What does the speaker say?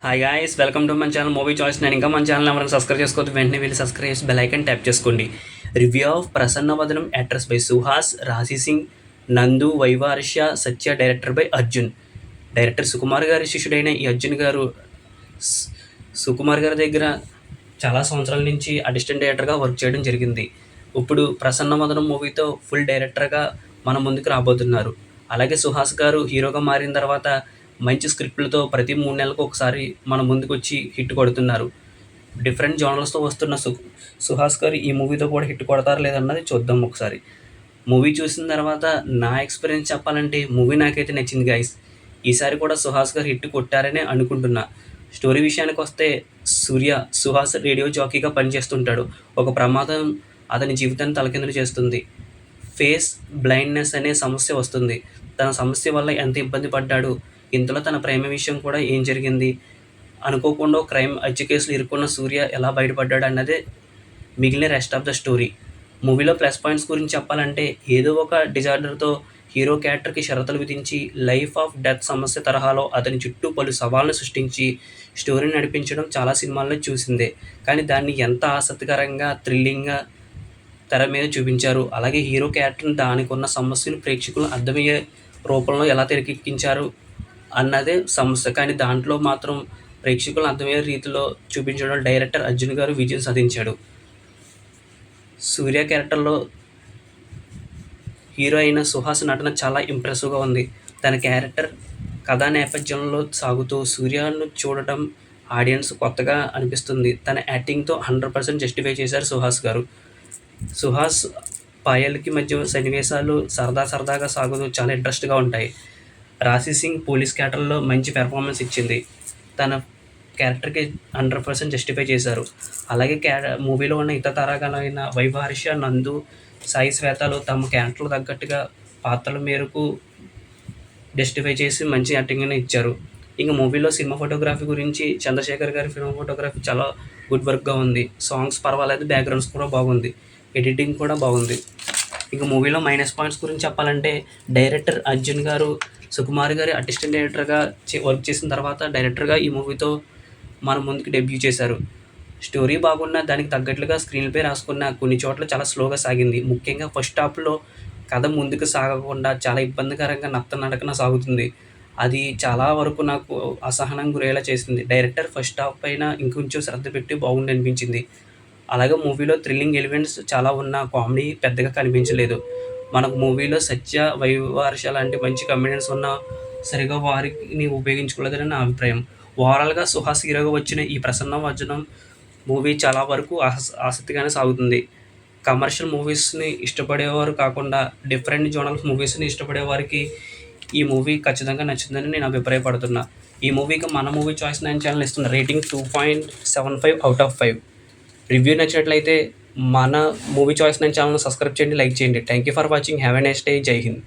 Hi guys, welcome to మన channel movie choice. నేను ఇంకా మన ఛానల్ ఎవరైనా సబ్స్క్రైబ్ చేసుకోవద్దు, వెంటనే వెళ్ళి సబ్స్క్రైబ్ చేసి బెల్ ఐకాన్ ట్యాప్ చేసుకోండి. Review of Prasanna Vadanam, actors by Suhas, Rashi Singh, Nandu, Vaivarsha, Satya, director by Arjun. Director Sukumar గారి శిష్యుడైన ఈ అర్జున్ గారు సుకుమార్ గారి దగ్గర చాలా సంవత్సరాల నుంచి అసిస్టెంట్ డైరెక్టర్గా వర్క్ చేయడం జరిగింది. ఇప్పుడు ప్రసన్న వదనం మూవీతో ఫుల్ డైరెక్టర్గా మన ముందుకు రాబోతున్నారు. అలాగే సుహాస్ గారు హీరోగా మారిన తర్వాత మంచి స్క్రిప్ట్లతో ప్రతి 3 నెలలకు ఒకసారి మన ముందుకు వచ్చి హిట్ కొడుతున్నారు. డిఫరెంట్ జోనర్స్తో వస్తున్న సుహాస్ గారు ఈ మూవీతో కూడా హిట్ కొడతారా లేదన్నది చూద్దాం ఒకసారి. మూవీ చూసిన తర్వాత నా ఎక్స్పీరియన్స్ చెప్పాలంటే మూవీ నాకైతే నచ్చింది గైస్. ఈసారి కూడా సుహాస్ గారు హిట్ కొట్టారనే అనుకుంటున్నా. స్టోరీ విషయానికి వస్తే సుహాస్ రేడియో జాకీగా పనిచేస్తుంటాడు. ఒక ప్రమాదం అతని జీవితాన్ని తలకిందులు చేస్తుంది. ఫేస్ బ్లైండ్నెస్ అనే సమస్య వస్తుంది. తన సమస్య వల్ల ఎంత ఇబ్బంది పడ్డాడు, ఇంతలో తన ప్రేమ విషయం కూడా ఏం జరిగింది, అనుకోకుండా క్రైమ్ హత్య కేసులు ఇరుక్కున్న సూర్య ఎలా బయటపడ్డాడు అన్నదే మిగిలిన రెస్ట్ ఆఫ్ ద స్టోరీ. మూవీలో ప్లస్ పాయింట్స్ గురించి చెప్పాలంటే ఏదో ఒక డిజార్డర్తో హీరో క్యారెక్టర్కి షరతులు విధించి లైఫ్ ఆఫ్ డెత్ సమస్య తరహాలో అతని చుట్టూ పలు సవాళ్ళను సృష్టించి స్టోరీని నడిపించడం చాలా సినిమాల్లో చూసిందే. కానీ దాన్ని ఎంత ఆసక్తికరంగా థ్రిల్లింగ్గా తెర మీద చూపించారు. అలాగే హీరో క్యారెక్టర్ని దానికి ఉన్న సమస్యలు ప్రేక్షకులు అర్థమయ్యే రూపంలో ఎలా తెరకెక్కించారు అన్నదే సమస్య. కానీ దాంట్లో మాత్రం ప్రేక్షకులు అర్థమయ్యే రీతిలో చూపించడం డైరెక్టర్ అర్జున్ గారు విజయం సాధించాడు. సూర్య క్యారెక్టర్లో హీరో అయిన సుహాస్ నటన చాలా ఇంప్రెసివ్గా ఉంది. తన క్యారెక్టర్ కథా నేపథ్యంలో సాగుతూ సూర్యను చూడటం ఆడియన్స్ కొత్తగా అనిపిస్తుంది. తన యాక్టింగ్తో 100% జస్టిఫై చేశారు సుహాస్ గారు. సుహాస్ పాయల్కి మధ్య సన్నివేశాలు సరదాగా సాగుతూ చాలా ఇంట్రెస్ట్గా ఉంటాయి. రాశి సింగ్ పోలీస్ క్యారెక్టర్లో మంచి పెర్ఫార్మెన్స్ ఇచ్చింది. తన క్యారెక్టర్కి 100% జస్టిఫై చేశారు. అలాగే మూవీలో ఉన్న ఇతర తారాగణమైన వైవార్ష, నందు, సాయి శ్వేతలు తమ క్యారెక్టర్లు తగ్గట్టుగా పాత్రల మేరకు జస్టిఫై చేసి మంచి యాక్టింగ్ని ఇచ్చారు. ఇంకా మూవీలో సినిమా ఫోటోగ్రఫీ గురించి చంద్రశేఖర్ గారి ఫిల్మ్ ఫోటోగ్రఫీ చాలా గుడ్ వర్క్గా ఉంది. సాంగ్స్ పర్వాలేదు, బ్యాక్గ్రౌండ్స్ కూడా బాగుంది, ఎడిటింగ్ కూడా బాగుంది. ఇక మూవీలో మైనస్ పాయింట్స్ గురించి చెప్పాలంటే డైరెక్టర్ అర్జున్ గారు సుకుమార్ గారి అసిస్టెంట్ డైరెక్టర్గా వర్క్ చేసిన తర్వాత డైరెక్టర్గా ఈ మూవీతో మన ముందుకు డెబ్యూ చేశారు. స్టోరీ బాగున్నా దానికి తగ్గట్లుగా స్క్రీన్ ప్లే రాసుకున్న కొన్ని చోట్ల చాలా స్లోగా సాగింది. ముఖ్యంగా ఫస్ట్ హాఫ్లో కథ ముందుకు సాగకుండా చాలా ఇబ్బందికరంగా నడకన సాగుతుంది. అది చాలా వరకు నాకు అసహనం గురేలా చేసింది. డైరెక్టర్ ఫస్ట్ హాఫ్ పైన ఇంకొంచెం శ్రద్ధ పెట్టి బాగుండి అనిపించింది. అలాగే మూవీలో థ్రిల్లింగ్ ఎలిమెంట్స్ చాలా ఉన్న కామెడీ పెద్దగా కనిపించలేదు. మనకు మూవీలో సత్య, వైవార్ష లాంటి మంచి కాంబినేషన్స్ ఉన్న సరిగా వారిని ఉపయోగించుకోలేదని నా అభిప్రాయం. ఓవరాల్గా సుహాస్ హీరోగా వచ్చిన ఈ ప్రసన్న వదనం మూవీ చాలా వరకు ఆసక్తిగానే సాగుతుంది. కమర్షియల్ మూవీస్ని ఇష్టపడేవారు కాకుండా డిఫరెంట్ జోనల్ మూవీస్ని ఇష్టపడే వారికి ఈ మూవీ ఖచ్చితంగా నచ్చిందని నేను అభిప్రాయపడుతున్నా. ఈ మూవీకి మన మూవీ చాయిస్ 9 ఛానల్ ఇస్తున్న రేటింగ్ 2.75/5. రివ్యూ నచ్చినట్లయితే మన మూవీ చాయిస్ 9 ఛానల్ని సబ్స్క్రైబ్ చేయండి, లైక్ చేయండి. Thank you for watching. Have a nice day. జై హింద్.